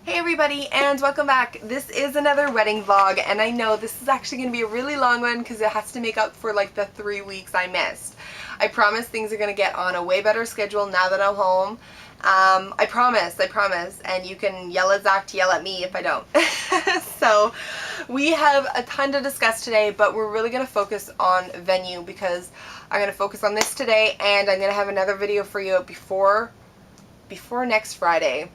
Hey everybody, and welcome back. This is another wedding vlog, and I know this is actually going to be a really long one because it has to make up for like the 3 weeks I missed. I promise things are going to get on a way better schedule now that I'm home. I promise, and you can yell at Zach to yell at me if I don't. So we have a ton to discuss today, but we're really going to focus on venue because I'm going to focus on this today, and I'm going to have another video for you before next Friday.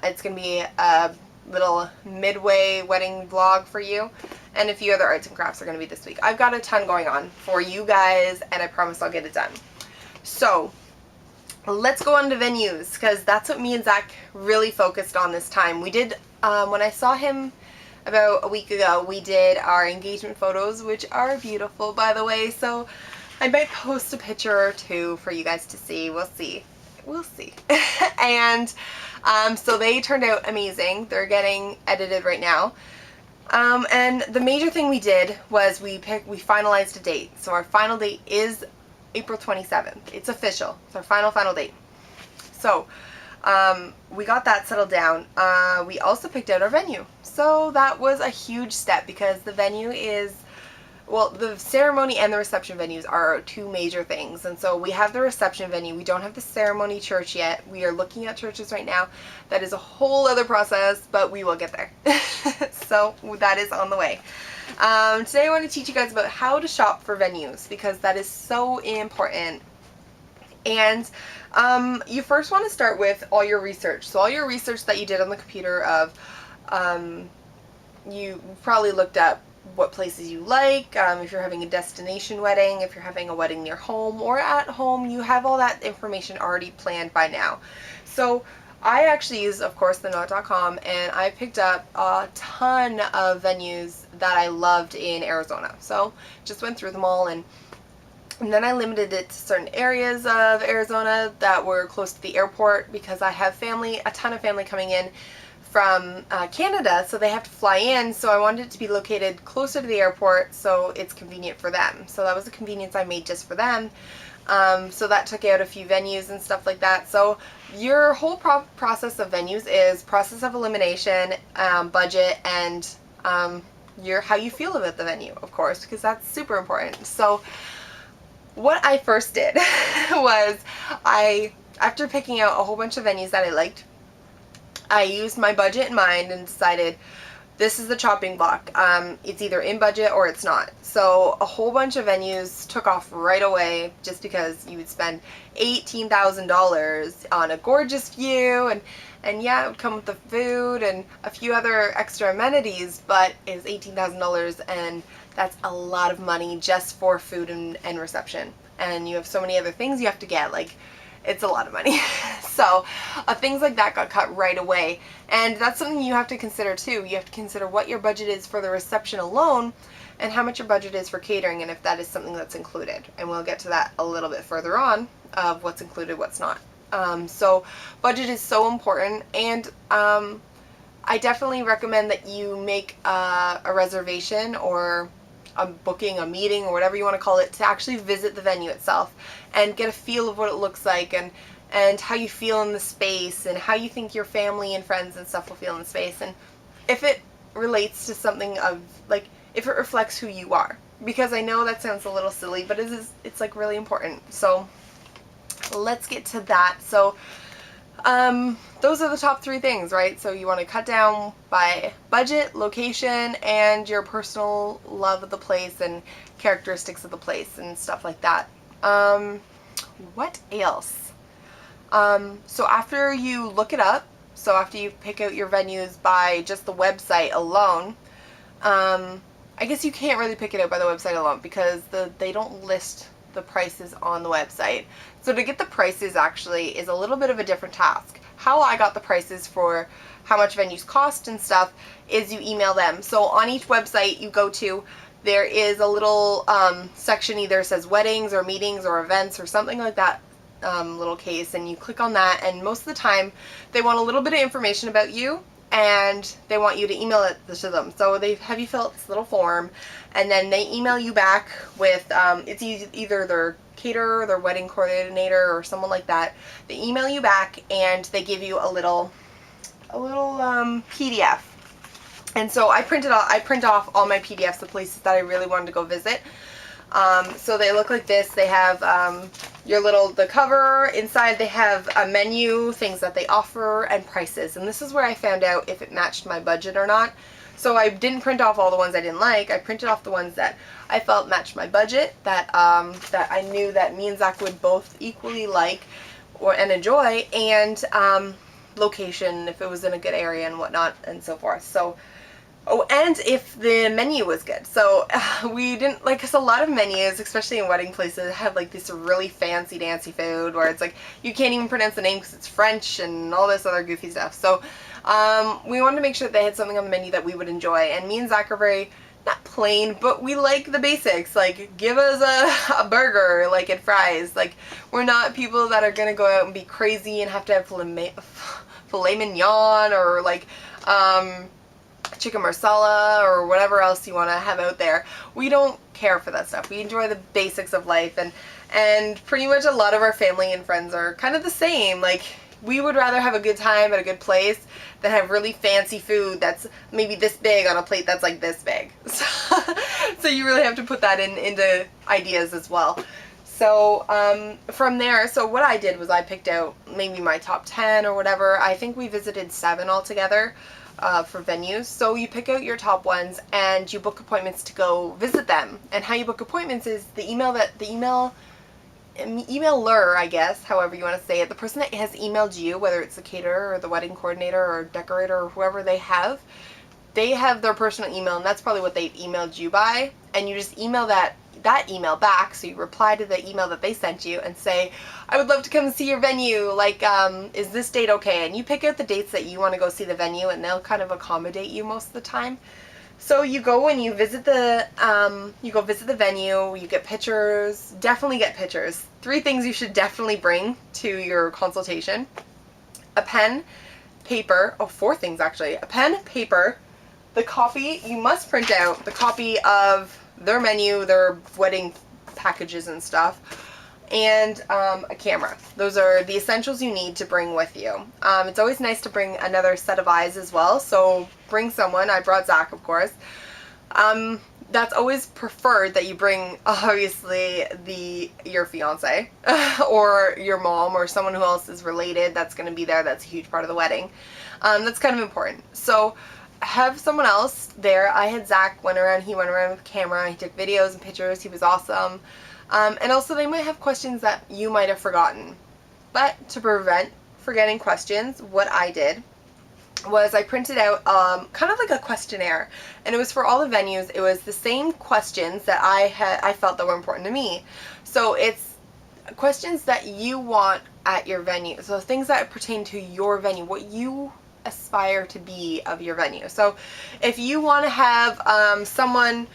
It's going to be a little midway wedding vlog for you, and a few other arts and crafts are going to be this week. I've got a ton going on for you guys, and I promise I'll get it done. So let's go on to venues, because that's what me and Zach really focused on this time. We did, when I saw him about a week ago, we did our engagement photos, which are beautiful, by the way, so I might post a picture or two for you guys to see. We'll see. And so they turned out amazing. They're getting edited right now. And the major thing we did was we finalized a date. So our final date is April 27th. It's official. It's our final date. So we got that settled down. We also picked out our venue. So that was a huge step because the venue is, well, the ceremony and the reception venues are our two major things. And so we have the reception venue. We don't have the ceremony church yet. We are looking at churches right now. That is a whole other process, but we will get there. So that is on the way. Today I want to teach you guys about how to shop for venues, because that is so important. And you first want to start with all your research. So all your research that you did on the computer of, you probably looked up what places you like, if you're having a destination wedding, if you're having a wedding near home or at home, you have all that information already planned by now. So I actually use, of course, theknot.com, and I picked up a ton of venues that I loved in Arizona. So just went through them all, and then I limited it to certain areas of Arizona that were close to the airport, because I have family, a ton of family coming in from Canada, so they have to fly in, so I wanted it to be located closer to the airport so it's convenient for them. So that was a convenience I made just for them. So that took out a few venues and stuff like that. So your whole process of venues is process of elimination, budget, and how you feel about the venue, of course, because that's super important. So what I first did was after picking out a whole bunch of venues that I liked, I used my budget in mind and decided this is the chopping block. It's either in budget or it's not. So a whole bunch of venues took off right away just because you would spend $18,000 on a gorgeous view, and yeah, it would come with the food and a few other extra amenities, but it's $18,000, and that's a lot of money just for food and reception. And you have so many other things you have to get, like, it's a lot of money. So things like that got cut right away, and that's something you have to consider too. You have to consider what your budget is for the reception alone and how much your budget is for catering, and if that is something that's included. And we'll get to that a little bit further on of what's included, what's not. So budget is so important, and I definitely recommend that you make a reservation or a booking, a meeting, or whatever you want to call it, to actually visit the venue itself and get a feel of what it looks like, and how you feel in the space, and how you think your family and friends and stuff will feel in the space, and if it relates to something of, like, if it reflects who you are. Because I know that sounds a little silly, but it's like really important. So let's get to that. So those are the top 3 things, right? So you want to cut down by budget, location, and your personal love of the place and characteristics of the place and stuff like that. What else? So after you look it up, so after you pick out your venues by just the website alone, I guess you can't really pick it out by the website alone because they don't list the prices on the website. So to get the prices actually is a little bit of a different task. How I got the prices for how much venues cost and stuff is you email them. So on each website you go to, there is a little section, either says weddings or meetings or events or something like that, little case, and you click on that, and most of the time they want a little bit of information about you, and they want you to email it to them. So they have you fill out this little form, and then they email you back with, it's either their caterer, their wedding coordinator, or someone like that. They email you back, and they give you a little PDF. And so I print off all my PDFs of places that I really wanted to go visit. So they look like this. They have the cover. Inside they have a menu, things that they offer, and prices. And this is where I found out if it matched my budget or not. So I didn't print off all the ones I didn't like. I printed off the ones that I felt matched my budget, that I knew that me and Zach would both equally like and enjoy, and location, if it was in a good area and whatnot, and so forth. So, oh, and if the menu was good. So we didn't, like, because a lot of menus, especially in wedding places, have like this really fancy dancy food where it's like you can't even pronounce the name because it's French and all this other goofy stuff. So we wanted to make sure that they had something on the menu that we would enjoy. And me and Zach are very, not plain, but we like the basics. Like, give us a burger, like, and fries. Like, we're not people that are gonna go out and be crazy and have to have filet mignon or like chicken marsala or whatever else you want to have out there. We don't care for that stuff. We enjoy the basics of life, and pretty much a lot of our family and friends are kind of the same. Like, we would rather have a good time at a good place than have really fancy food that's maybe this big on a plate that's like this big. So you really have to put that into ideas as well. So from there, so what I did was I picked out maybe my top 10 or whatever. I think we visited 7 altogether for venues. So you pick out your top ones and you book appointments to go visit them. And how you book appointments is the emailer, I guess, however you want to say it, the person that has emailed you, whether it's the caterer or the wedding coordinator or decorator or whoever they have their personal email, and that's probably what they've emailed you by, and you just email that email back. So you reply to the email that they sent you and say, I would love to come see your venue, like, is this date okay? And you pick out the dates that you want to go see the venue, and they'll kind of accommodate you most of the time. So you go and you visit the venue, you get pictures, definitely get pictures. 3 things you should definitely bring to your consultation: a pen, paper, 4 things actually, a pen, paper, the copy, you must print out the copy of their menu, their wedding packages and stuff, and a camera. Those are the essentials you need to bring with you. It's always nice to bring another set of eyes as well, so bring someone. I brought Zach, of course. That's always preferred that you bring, obviously, your fiance or your mom or someone who else is related that's going to be there. That's a huge part of the wedding. That's kind of important. So have someone else there. I had Zach went around with a camera. He took videos and pictures. He was awesome. And also they might have questions that you might have forgotten. But to prevent forgetting questions, what I did was I printed out kind of like a questionnaire, and it was for all the venues. It was the same questions that I felt that were important to me. So it's questions that you want at your venue. So things that pertain to your venue, what you aspire to be of your venue. So if you want to have someone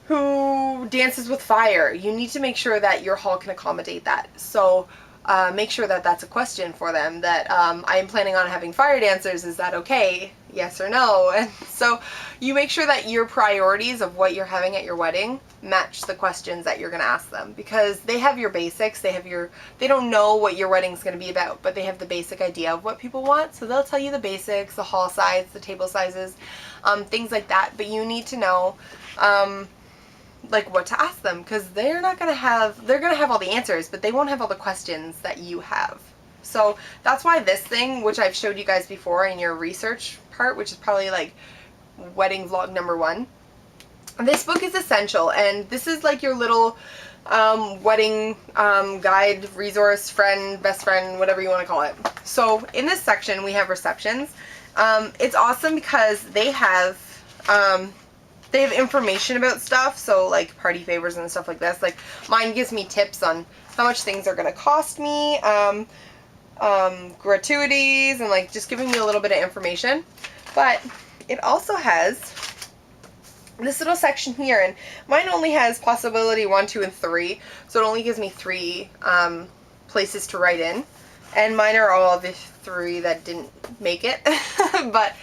who dances with fire, you need to make sure that your hall can accommodate that. So make sure that that's a question for them, that I am planning on having fire dancers, is that okay? Yes or no? And so you make sure that your priorities of what you're having at your wedding match the questions that you're going to ask them, because they have your basics, they don't know what your wedding's going to be about, but they have the basic idea of what people want, so they'll tell you the basics, the hall size, the table sizes, things like that. But you need to know like what to ask them, because they're going to have all the answers, but they won't have all the questions that you have. So that's why this thing, which I've showed you guys before in your research part, which is probably like wedding vlog number 1, this book is essential, and this is like your little wedding guide, resource, friend, best friend, whatever you want to call it. So in this section we have receptions. It's awesome because they have information about stuff, so like party favors and stuff like this. Like mine gives me tips on how much things are going to cost me, gratuities, and like just giving me a little bit of information. But it also has this little section here, and mine only has possibility 1, 2, and 3, so it only gives me 3 places to write in, and mine are all the 3 that didn't make it. But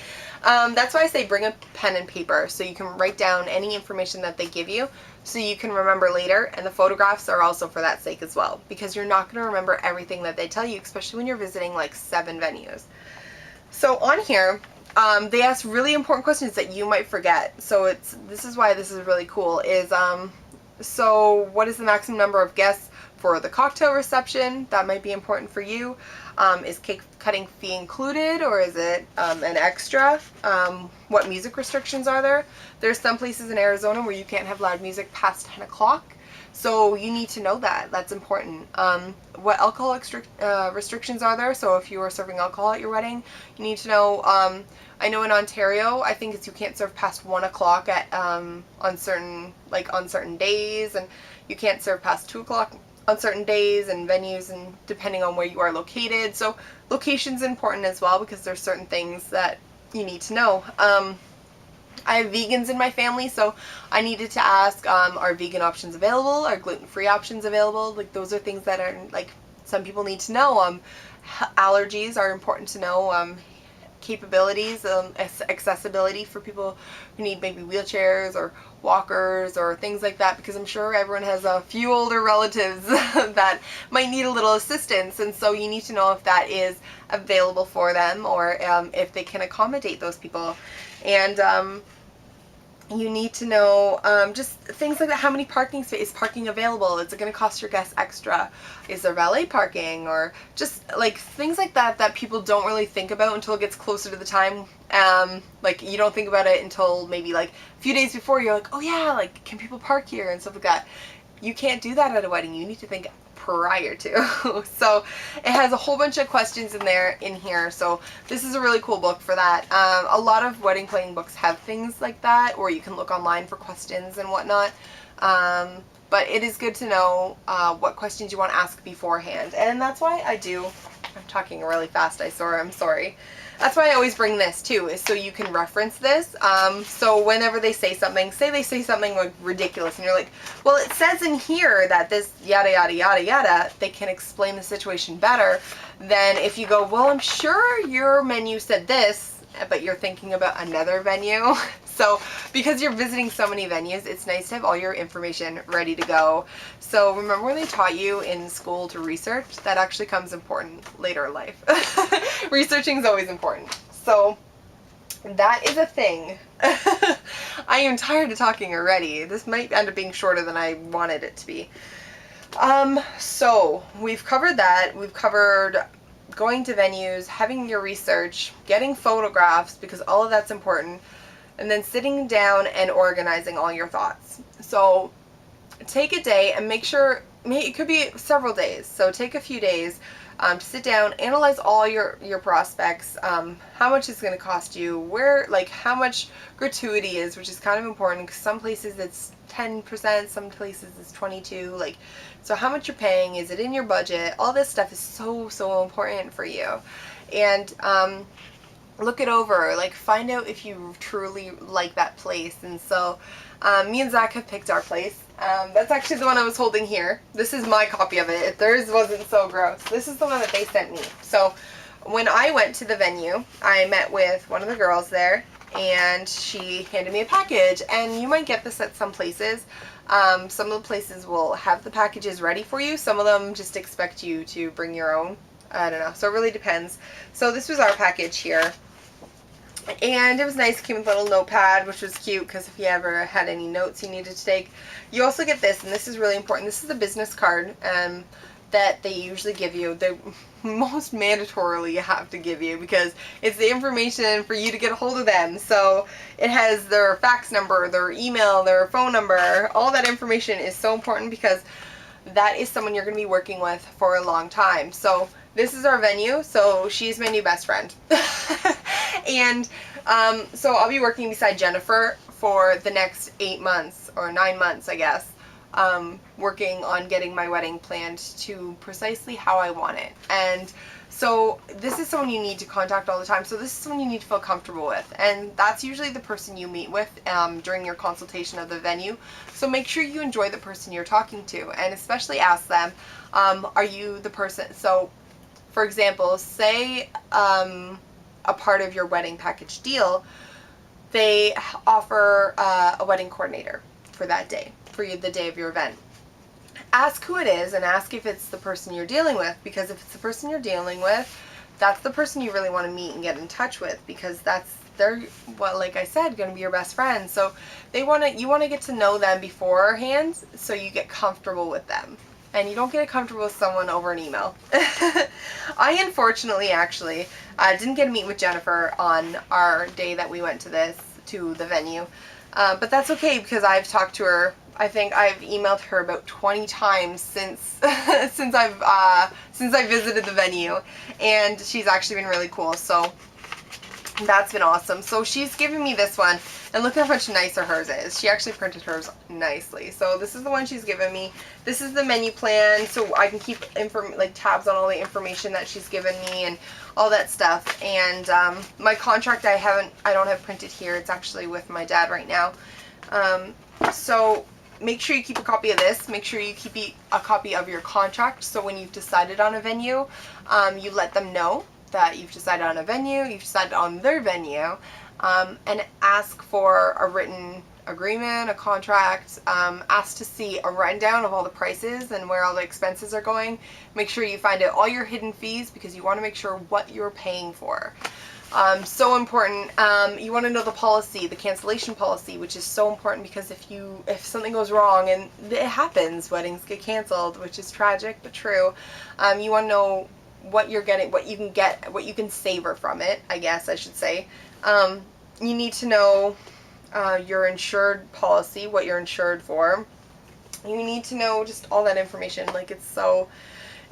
that's why I say bring a pen and paper, so you can write down any information that they give you so you can remember later. And the photographs are also for that sake as well, because you're not going to remember everything that they tell you, especially when you're visiting like 7 venues. So on here, they ask really important questions that you might forget. So this is why this is really cool. So what is the maximum number of guests for the cocktail reception? That might be important for you. Is cake cutting fee included, or is it an extra? What music restrictions are there? There's some places in Arizona where you can't have loud music past 10 o'clock. So you need to know that. That's important. What alcohol restrictions are there? So if you are serving alcohol at your wedding, you need to know. I know in Ontario, I think you can't serve past 1 o'clock on certain days, and you can't serve past 2 o'clock on certain days and venues, and depending on where you are located. So location's important as well, because there's certain things that you need to know. I have vegans in my family, so I needed to ask, are vegan options available? Are gluten-free options available? Like, those are things that are, like, some people need to know. Allergies are important to know. Capabilities, accessibility for people who need maybe wheelchairs or walkers or things like that, because I'm sure everyone has a few older relatives that might need a little assistance, and so you need to know if that is available for them, or if they can accommodate those people. And you need to know just things like that. How many parking spaces? Is parking available? Is it going to cost your guests extra? Is there valet parking? Or just like things like that that people don't really think about until it gets closer to the time. Like, you don't think about it until maybe like a few days before. You're like, oh yeah, like, can people park here and stuff like that. You can't do that at a wedding. You need to think prior to. So it has a whole bunch of questions in here. So this is a really cool book for that. A lot of wedding planning books have things like that, or you can look online for questions and whatnot. But it is good to know what questions you want to ask beforehand. And that's why I'm talking really fast, I'm sorry. That's why I always bring this too, is so you can reference this. So whenever they say something, say they say something like ridiculous, and you're like, well, it says in here that this yada yada yada yada, they can explain the situation better than if you go, well, I'm sure your menu said this, but you're thinking about another venue. So because you're visiting so many venues, it's nice to have all your information ready to go. So remember when they taught you in school to research? That actually comes important later in life. Researching is always important. So that is a thing. I am tired of talking already. This might end up being shorter than I wanted it to be. So we've covered that. We've covered going to venues, having your research, getting photographs, because all of that's important, and then sitting down and organizing all your thoughts. So take a day and make sure, it could be several days, so take a few days to sit down, analyze all your prospects, how much it's going to cost you, how much gratuity is, which is kind of important, because some places it's 10%, some places it's 22%, so how much you're paying, is it in your budget? All this stuff is so important for you. And look it over, find out if you truly like that place. And so me and Zach have picked our place. That's actually the one I was holding here. This is my copy of it. If theirs wasn't so gross. This is the one that they sent me. So when I went to the venue, I met with one of the girls there, and she handed me a package. And you might get this at some places. Some of the places will have the packages ready for you. Some of them just expect you to bring your own. I don't know. So it really depends. So this was our package here. And it was nice. It came with a little notepad, which was cute, because if you ever had any notes you needed to take. You also get this, and this is really important. This is a business card that they usually give you. They most mandatorily have to give you, because it's the information for you to get a hold of them. So it has their fax number, their email, their phone number. All that information is so important, because that is someone you're going to be working with for a long time. So this is our venue. So she's my new best friend. And so I'll be working beside Jennifer for the next 8 months or 9 months, I guess, working on getting my wedding planned to precisely how I want it. And so this is someone you need to contact all the time. So this is someone you need to feel comfortable with. And that's usually the person you meet with during your consultation of the venue. So make sure you enjoy the person you're talking to, and especially ask them, are you the person? So for example, say a part of your wedding package deal, they offer a wedding coordinator for that day, for the day of your event. Ask who it is, and ask if it's the person you're dealing with, because if it's the person you're dealing with, that's the person you really want to meet and get in touch with, because they're, well, like I said, going to be your best friends. So you want to get to know them beforehand, so you get comfortable with them. And you don't get comfortable with someone over an email. I unfortunately actually didn't get to meet with Jennifer on our day that we went to the venue. But that's okay, because I've talked to her. I think I've emailed her about 20 times since since I visited the venue, and she's actually been really cool. So that's been awesome. So she's given me this one, and look how much nicer hers is. She actually printed hers nicely. So this is the one she's given me. This is the menu plan, so I can keep like tabs on all the information that she's given me and all that stuff. And my contract I don't have printed here. It's actually with my dad right now. So make sure you keep a copy of this. Make sure you keep a copy of your contract, so when you've decided on a venue, you let them know that you've decided on a venue, you've decided on their venue, and ask for a written agreement, a contract, ask to see a rundown of all the prices and where all the expenses are going. Make sure you find out all your hidden fees, because you want to make sure what you're paying for. So important. You want to know the policy, the cancellation policy, which is so important, because if something goes wrong, and it happens, weddings get canceled, which is tragic but true. You want to know what you're getting, what you can savor from it, I guess I should say. You need to know your insured policy, what you're insured for. You need to know just all that information. Like, it's so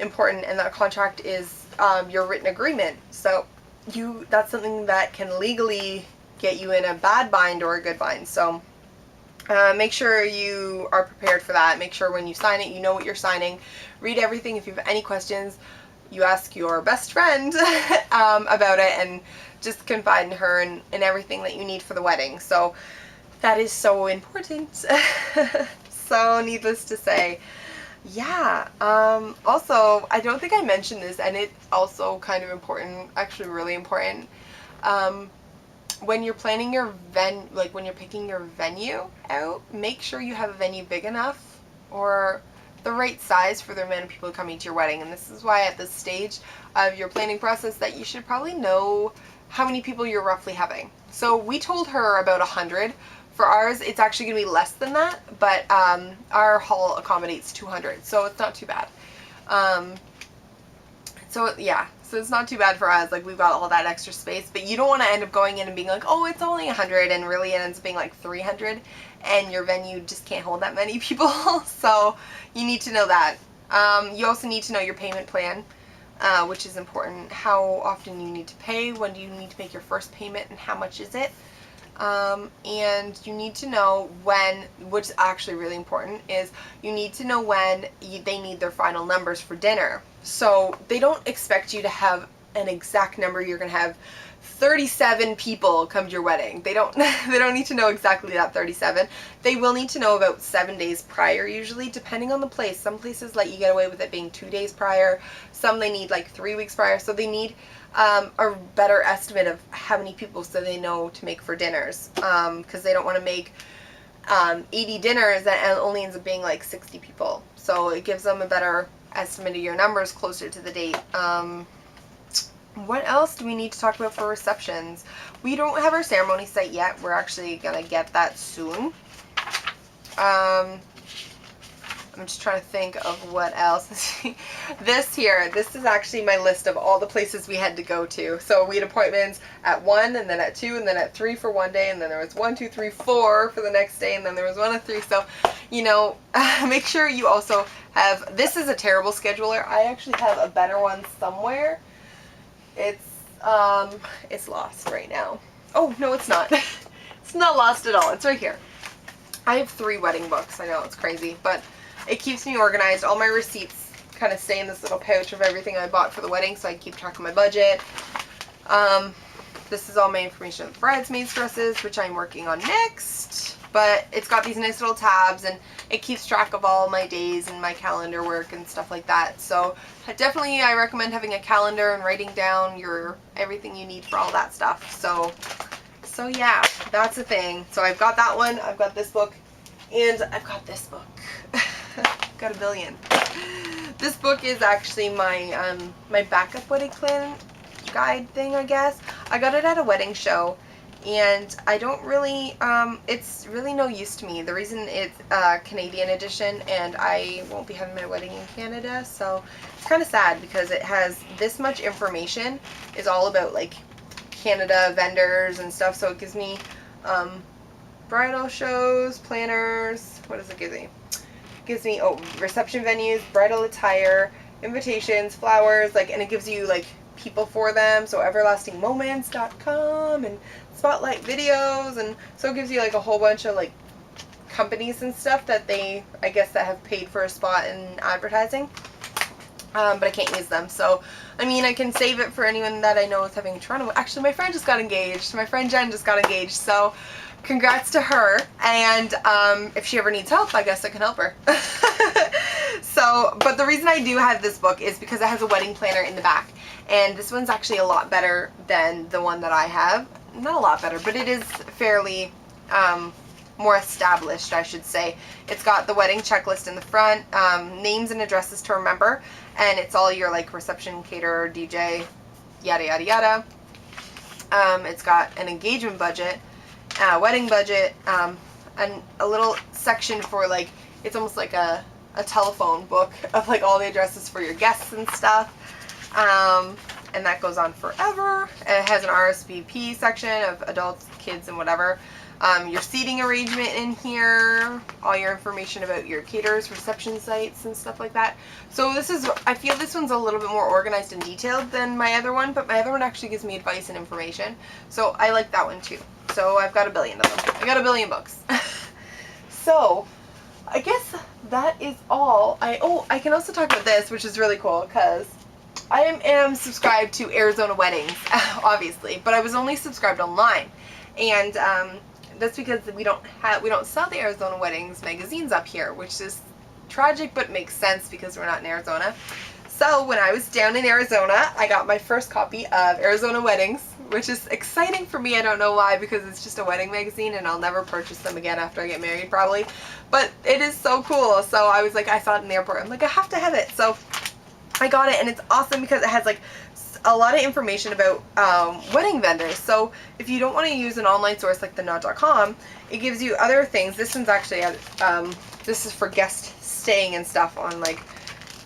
important. And that contract is your written agreement. So that's something that can legally get you in a bad bind or a good bind. So make sure you are prepared for that. Make sure when you sign it, you know what you're signing. Read everything. If you have any questions, you ask your best friend about it, and just confide in her and everything that you need for the wedding. So that is so important. So needless to say, yeah. Also, I don't think I mentioned this, and it's also kind of important, actually really important. When you're planning your when you're picking your venue out, make sure you have a venue big enough or the right size for the amount of people coming to your wedding. And this is why at this stage of your planning process that you should probably know how many people you're roughly having. So we told her about 100. For ours, it's actually going to be less than that, but our hall accommodates 200, so it's not too bad. So yeah, so it's not too bad for us. Like, we've got all that extra space, but you don't want to end up going in and being like, oh, it's only 100, and really it ends up being like 300, and your venue just can't hold that many people. So you need to know that. You also need to know your payment plan, which is important. How often you need to pay, when do you need to make your first payment, and how much is it? And you need to know when, which is actually really important, is you need to know when they need their final numbers for dinner. So they don't expect you to have an exact number. You're going to have 37 people come to your wedding. They don't need to know exactly that 37. They will need to know about 7 days prior, usually, depending on the place. Some places let you get away with it being 2 days prior. Some they need like 3 weeks prior. So they need a better estimate of how many people, so they know to make for dinners, because they don't want to make 80 dinners and only ends up being like 60 people. So it gives them a better estimate of your numbers closer to the date. What else do we need to talk about for receptions? We don't have our ceremony site yet. We're actually gonna get that soon. I'm just trying to think of what else. This is actually my list of all the places we had to go to. So we had appointments at 1, and then at 2, and then at 3 for one day, and then there was 1, 2, 3, 4 for the next day, and then there was 1 at 3. So, you know, make sure you also have, this is a terrible scheduler. I actually have a better one somewhere. It's lost right now. Oh, no, it's not. It's not lost at all. It's right here. I have 3 wedding books. I know, it's crazy, but it keeps me organized. All my receipts kind of stay in this little pouch of everything I bought for the wedding, so I keep track of my budget. This is all my information on the bridesmaids' dresses, which I'm working on next. But it's got these nice little tabs, and it keeps track of all my days and my calendar work and stuff like that. So definitely I recommend having a calendar and writing down everything you need for all that stuff. So yeah, that's a thing. So I've got that one, I've got this book, and I've got this book. Got a billion. This book is actually my my backup wedding guide thing, I guess. I got it at a wedding show, and I don't really, it's really no use to me. The reason it's a Canadian edition, and I won't be having my wedding in Canada, so it's kind of sad because it has this much information, is all about like Canada vendors and stuff, so it gives me bridal shows, planners, what does it give me? It gives me, oh, reception venues, bridal attire, invitations, flowers, like, and it gives you like people for them, so everlastingmoments.com and spotlight videos, and so it gives you like a whole bunch of like companies and stuff that they, I guess, that have paid for a spot in advertising, but I can't use them. So I mean, I can save it for anyone that I know is having a Toronto. Actually, my friend just got engaged. My friend Jen just got engaged, so congrats to her, and if she ever needs help, I guess I can help her. So, but the reason I do have this book is because it has a wedding planner in the back, and this one's actually a lot better than the one that I have. Not a lot better, but it is fairly more established, I should say. It's got the wedding checklist in the front, names and addresses to remember, and it's all your like reception, caterer, DJ, yada yada yada. It's got an engagement budget, wedding budget, and a little section for like, it's almost like a telephone book of like all the addresses for your guests and stuff, and that goes on forever. It has an RSVP section of adults, kids, and whatever. Your seating arrangement in here, all your information about your caterers, reception sites, and stuff like that. So this is, I feel this one's a little bit more organized and detailed than my other one, but my other one actually gives me advice and information. So I like that one too. So I've got a billion of them. I got a billion books. So I guess that is all. I can also talk about this, which is really cool, because I am subscribed to Arizona Weddings, obviously, but I was only subscribed online, and that's because we don't sell the Arizona Weddings magazines up here, which is tragic, but makes sense because we're not in Arizona. So when I was down in Arizona, I got my first copy of Arizona Weddings, which is exciting for me. I don't know why, because it's just a wedding magazine and I'll never purchase them again after I get married probably. But it is so cool. So I was like, I saw it in the airport. I'm like, I have to have it. So I got it, and it's awesome because it has like a lot of information about wedding vendors. So if you don't want to use an online source like theknot.com, it gives you other things. This one's actually, this is for guest staying and stuff on like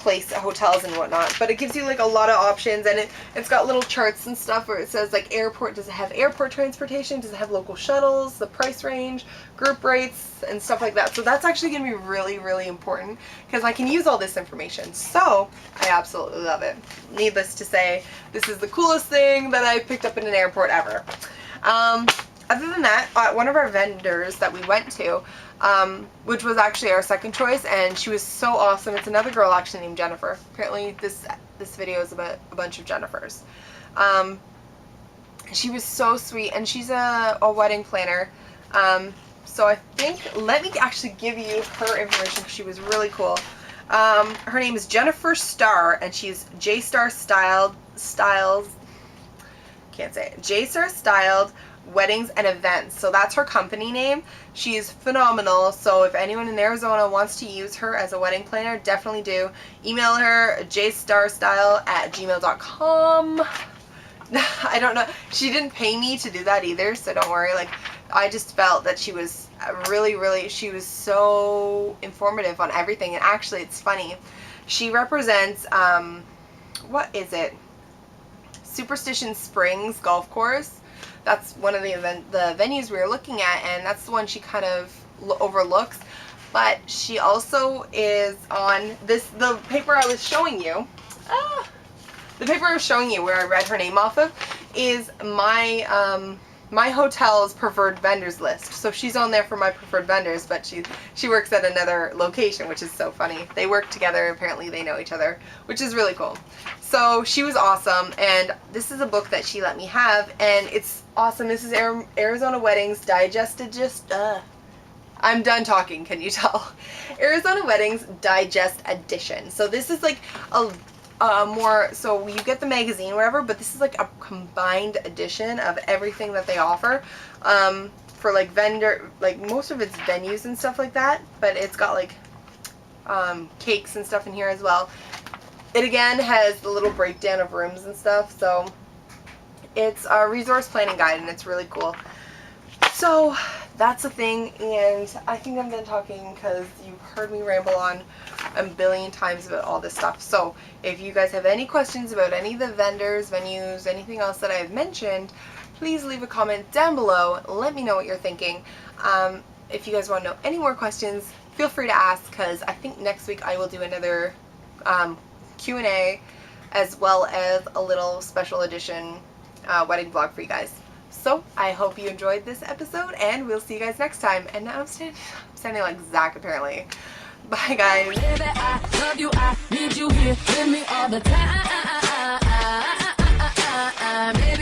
hotels and whatnot, but it gives you like a lot of options, and it's got little charts and stuff where it says like airport, does it have airport transportation, does it have local shuttles, the price range, group rates, and stuff like that. So that's actually going to be really, really important because I can use all this information. So I absolutely love it. Needless to say, this is the coolest thing that I picked up in an airport ever. Other than that, one of our vendors that we went to, which was actually our second choice, and she was so awesome. It's another girl actually named Jennifer. Apparently this video is about a bunch of Jennifers. She was so sweet, and she's a wedding planner. So I think, let me actually give you her information because she was really cool. Her name is Jennifer Starr, and she's J-Star Styles, can't say it, J-Star Styled Weddings and Events. So that's her company name. She's phenomenal. So if anyone in Arizona wants to use her as a wedding planner, definitely do. Email her jstarstyle@gmail.com. I don't know. She didn't pay me to do that either, so don't worry. Like, I just felt that she was really, she was so informative on everything. And actually, it's funny. She represents, what is it? Superstition Springs Golf Course. That's one of the venues we were looking at, and that's the one she kind of overlooks. But she also is on the paper I was showing you. The paper I was showing you where I read her name off of is my my hotel's preferred vendors list. So she's on there for my preferred vendors, but she works at another location, which is so funny. They work together. Apparently they know each other, which is really cool. So she was awesome, and this is a book that she let me have, and it's awesome. This is Arizona Weddings Digested. I'm done talking, can you tell? Arizona Weddings Digest Edition. So this is like a more, so you get the magazine, whatever, but this is like a combined edition of everything that they offer, for like like most of it's venues and stuff like that, but it's got like cakes and stuff in here as well. It again has the little breakdown of rooms and stuff, so It's a resource planning guide, and it's really cool. So that's a thing, and I think I'm done talking because you've heard me ramble on a billion times about all this stuff. So if you guys have any questions about any of the vendors, venues, anything else that I've mentioned, please leave a comment down below. Let me know what you're thinking. If you guys want to know any more questions, feel free to ask, because I think next week I will do another Q&A, as well as a little special edition wedding vlog for you guys. So I hope you enjoyed this episode, and we'll see you guys next time. And now I'm standing like Zach apparently. Bye guys. Baby, I love you, I need you here with me all the time. Baby,